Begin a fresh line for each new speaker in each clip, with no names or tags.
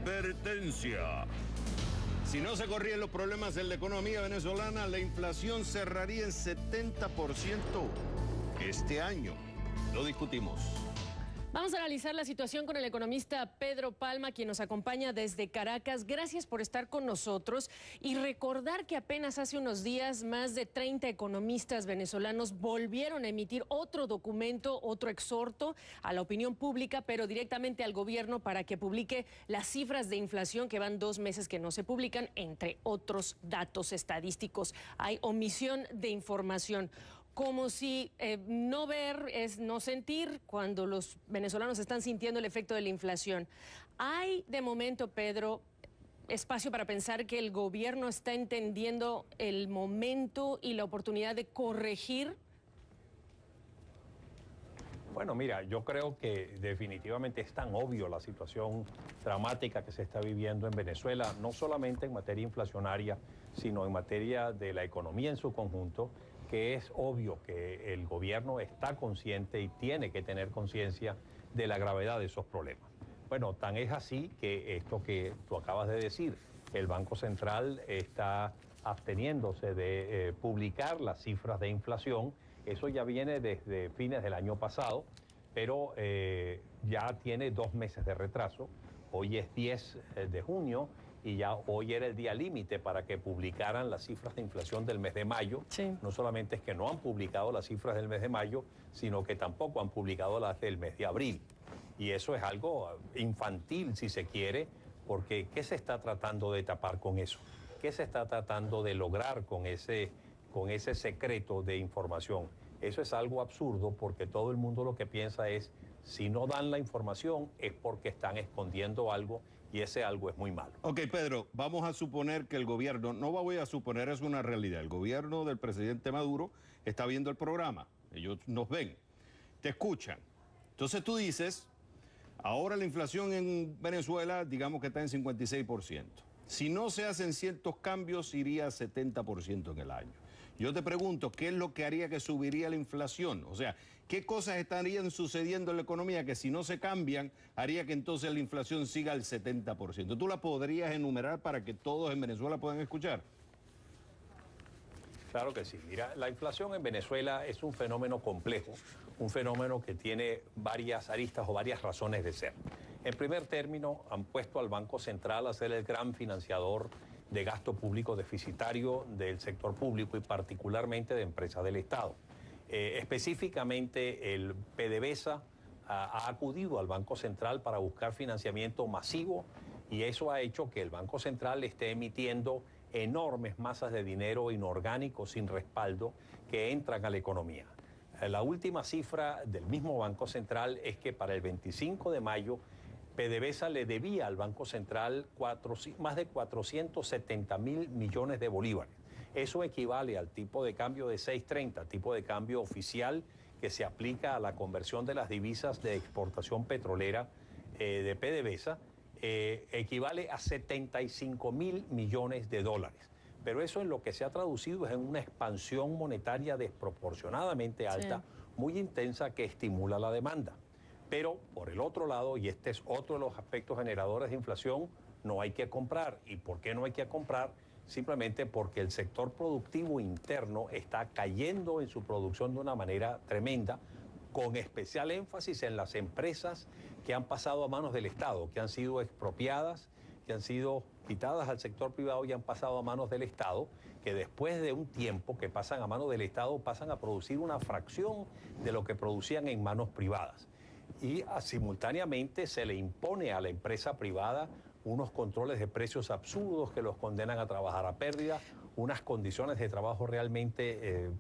Advertencia. Si no se corrían los problemas en la economía venezolana, la inflación cerraría en 70% este año. Lo discutimos.
Vamos a analizar la situación con el economista Pedro Palma, quien nos acompaña desde Caracas. Gracias por estar con nosotros y recordar que apenas hace unos días más de 30 economistas venezolanos volvieron a emitir otro documento, otro exhorto a la opinión pública, pero directamente al gobierno para que publique las cifras de inflación que van 2 meses que no se publican, entre otros datos estadísticos. Hay omisión de información. Como si no ver es no sentir cuando los venezolanos están sintiendo el efecto de la inflación. ¿Hay de momento, Pedro, espacio para pensar que el gobierno está entendiendo el momento y la oportunidad de corregir?
Bueno, mira, yo creo que definitivamente es tan obvio la situación dramática que se está viviendo en Venezuela, no solamente en materia inflacionaria, sino en materia de la economía en su conjunto, que es obvio que el gobierno está consciente y tiene que tener conciencia de la gravedad de esos problemas. Bueno, tan es así que esto que tú acabas de decir, el Banco Central está absteniéndose de publicar las cifras de inflación. Eso ya viene desde fines del año pasado, pero ya tiene 2 meses de retraso. Hoy es 10 de junio y ya hoy era el día límite para que publicaran las cifras de inflación del mes de mayo.
Sí.
No solamente es que no han publicado las cifras del mes de mayo, sino que tampoco han publicado las del mes de abril. Y eso es algo infantil, si se quiere, porque ¿qué se está tratando de tapar con eso? ¿Qué se está tratando de lograr con ese secreto de información? Eso es algo absurdo porque todo el mundo lo que piensa es, si no dan la información es porque están escondiendo algo y ese algo es muy malo.
Ok, Pedro, vamos a suponer que el gobierno, no voy a suponer, es una realidad, el gobierno del presidente Maduro está viendo el programa, ellos nos ven, te escuchan. Entonces tú dices, ahora la inflación en Venezuela, digamos que está en 56%. Si no se hacen ciertos cambios, iría a 70% en el año. Yo te pregunto, ¿qué es lo que haría que subiría la inflación? O sea, ¿qué cosas estarían sucediendo en la economía que si no se cambian, haría que entonces la inflación siga al 70%? ¿Tú la podrías enumerar para que todos en Venezuela puedan escuchar?
Claro que sí. Mira, la inflación en Venezuela es un fenómeno complejo, un fenómeno que tiene varias aristas o varias razones de ser. En primer término, han puesto al Banco Central a ser el gran financiador de gasto público deficitario del sector público y particularmente de empresas del Estado. Específicamente el PDVSA ha acudido al Banco Central para buscar financiamiento masivo y eso ha hecho que el Banco Central esté emitiendo enormes masas de dinero inorgánico sin respaldo que entran a la economía. La última cifra del mismo Banco Central es que para el 25 de mayo PDVSA le debía al Banco Central más de 470.000 millones de bolívares. Eso equivale al tipo de cambio de 6.30, tipo de cambio oficial que se aplica a la conversión de las divisas de exportación petrolera de PDVSA, equivale a 75.000 millones de dólares. Pero eso en lo que se ha traducido es en una expansión monetaria desproporcionadamente alta, sí, muy intensa, que estimula la demanda. Pero, por el otro lado, y este es otro de los aspectos generadores de inflación, no hay que comprar. ¿Y por qué no hay que comprar? Simplemente porque el sector productivo interno está cayendo en su producción de una manera tremenda, con especial énfasis en las empresas que han pasado a manos del Estado, que han sido expropiadas, que han sido quitadas al sector privado y han pasado a manos del Estado, que después de un tiempo que pasan a manos del Estado, pasan a producir una fracción de lo que producían en manos privadas. Y simultáneamente se le impone a la empresa privada unos controles de precios absurdos que los condenan a trabajar a pérdida, unas condiciones de trabajo realmente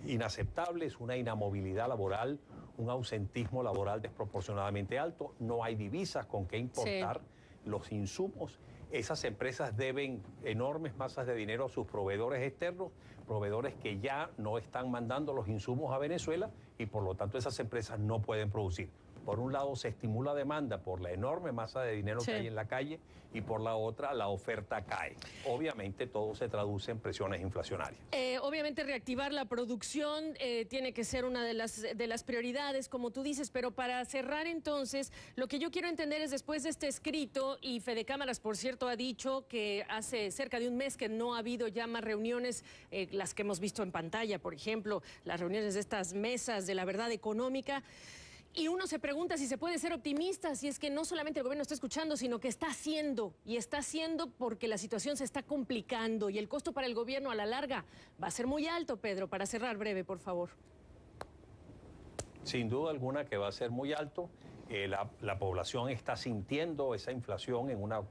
inaceptables, una inamovilidad laboral, un ausentismo laboral desproporcionadamente alto, no hay divisas con qué importar, sí, los insumos. Esas empresas deben enormes masas de dinero a sus proveedores externos, proveedores que ya no están mandando los insumos a Venezuela y por lo tanto esas empresas no pueden producir. Por un lado se estimula demanda por la enorme masa de dinero que hay en la calle y por la otra la oferta cae. Obviamente todo se traduce en presiones inflacionarias.
Obviamente reactivar la producción tiene que ser una de las prioridades, como tú dices, pero para cerrar entonces, lo que yo quiero entender es después de este escrito, y Fede Cámaras, por cierto, ha dicho que hace cerca de un mes que no ha habido ya más reuniones, las que hemos visto en pantalla, por ejemplo, las reuniones de estas mesas de la verdad económica. Y uno se pregunta si se puede ser optimista, si es que no solamente el gobierno está escuchando, sino que está haciendo, y está haciendo porque la situación se está complicando y el costo para el gobierno a la larga va a ser muy alto. Pedro, para cerrar breve, por favor.
Sin duda alguna que va a ser muy alto. La población está sintiendo esa inflación en una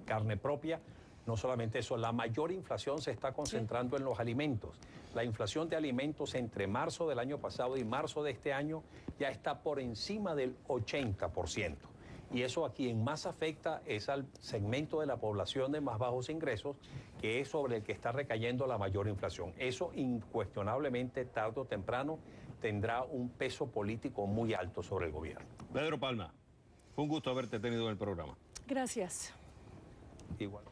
carne propia. No solamente eso, la mayor inflación se está concentrando en los alimentos. La inflación de alimentos entre marzo del año pasado y marzo de este año ya está por encima del 80%. Y eso a quien más afecta es al segmento de la población de más bajos ingresos, que es sobre el que está recayendo la mayor inflación. Eso incuestionablemente, tarde o temprano, tendrá un peso político muy alto sobre el gobierno.
Pedro Palma, fue un gusto haberte tenido en el programa.
Gracias.
Igual.